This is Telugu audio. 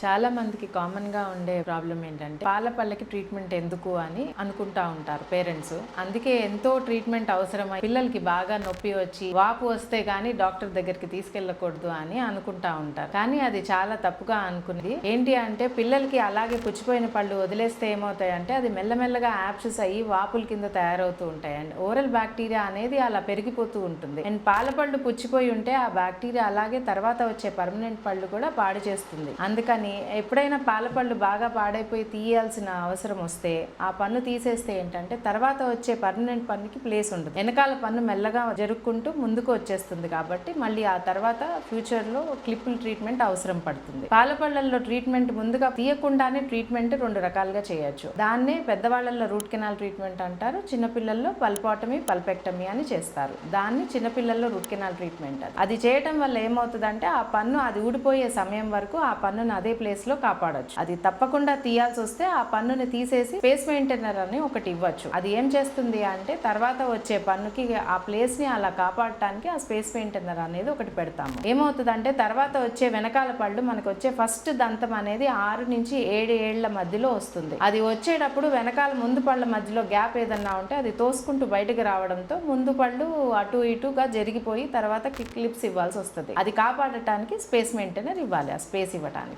చాలా మందికి కామన్ గా ఉండే ప్రాబ్లం ఏంటంటే పాల పళ్ళకి ట్రీట్మెంట్ ఎందుకు అని అనుకుంటా ఉంటారు పేరెంట్స్. అందుకే ఎంతో ట్రీట్మెంట్ అవసరమై పిల్లలకి బాగా నొప్పి వచ్చి వాపు వస్తే గానీ డాక్టర్ దగ్గరికి తీసుకెళ్ళకూడదు అని అనుకుంటా ఉంటారు. కానీ అది చాలా తప్పుగా అనుకుంది. ఏంటి అంటే పిల్లలకి అలాగే పుచ్చిపోయిన పళ్ళు వదిలేస్తే ఏమవుతాయంటే అది మెల్లమెల్లగా యాప్సెస్ అయ్యి వాపుల కింద తయారవుతూ ఉంటాయి. అండ్ ఓరల్ బ్యాక్టీరియా అనేది అలా పెరిగిపోతూ ఉంటుంది. అండ్ పాల పళ్ళు పుచ్చిపోయి ఉంటే ఆ బ్యాక్టీరియా అలాగే తర్వాత వచ్చే పర్మనెంట్ పళ్ళు కూడా పాడు చేస్తుంది. అందుకని ఎప్పుడైనా పాల పళ్ళు బాగా పాడైపోయి తీయాల్సిన అవసరం వస్తే ఆ పన్ను తీసేస్తే ఏంటంటే తర్వాత వచ్చే పర్మనెంట్ పన్నుకి ప్లేస్ ఉండదు. వెనకాల పన్ను మెల్లగా జరుపుకుంటూ ముందుకు వచ్చేస్తుంది. కాబట్టి మళ్ళీ ఆ తర్వాత ఫ్యూచర్ లో క్లిప్పుల ట్రీట్మెంట్ అవసరం పడుతుంది. పాల పళ్ళల్లో ట్రీట్మెంట్ ముందుగా తీయకుండానే ట్రీట్మెంట్ 2 రకాలుగా చేయొచ్చు. దాన్నే పెద్దవాళ్ళల్లో రూట్ కెనాల్ ట్రీట్మెంట్ అంటారు. చిన్నపిల్లల్లో పల్పాటమీ పల్పెక్టమీ అని చేస్తారు. దాన్ని చిన్నపిల్లల్లో రూట్ కెనాల్ ట్రీట్మెంట్. అది చేయటం వల్ల ఏమవుతుందంటే ఆ పన్ను అది ఊడిపోయే సమయం వరకు ఆ పన్నును అదే ప్లేస్ లో కాపాడొచ్చు. అది తప్పకుండా తీయాల్సి వస్తే ఆ పన్నుని తీసేసి స్పేస్ మెయింటైనర్ అని ఒకటి ఇవ్వచ్చు. అది ఏం చేస్తుంది అంటే తర్వాత వచ్చే పన్నుకి ఆ ప్లేస్ ని అలా కాపాడటానికి ఆ స్పేస్ మెయింటైనర్ అనేది ఒకటి పెడతాము. ఏమవుతుందంటే తర్వాత వచ్చే వెనకాల పళ్ళు మనకు వచ్చే ఫస్ట్ దంతం అనేది 6 నుంచి 7 ఏళ్ల మధ్యలో వస్తుంది. అది వచ్చేటప్పుడు వెనకాల ముందు పళ్ళ మధ్యలో గ్యాప్ ఏదన్నా ఉంటే అది తోసుకుంటూ బయటకు రావడంతో ముందు పళ్ళు అటు ఇటుగా జరిగిపోయి తర్వాత క్లిప్స్ ఇవ్వాల్సి వస్తుంది. అది కాపాడటానికి స్పేస్ మెయింటైనర్ ఇవ్వాలి. ఆ స్పేస్ ఇవ్వడానికి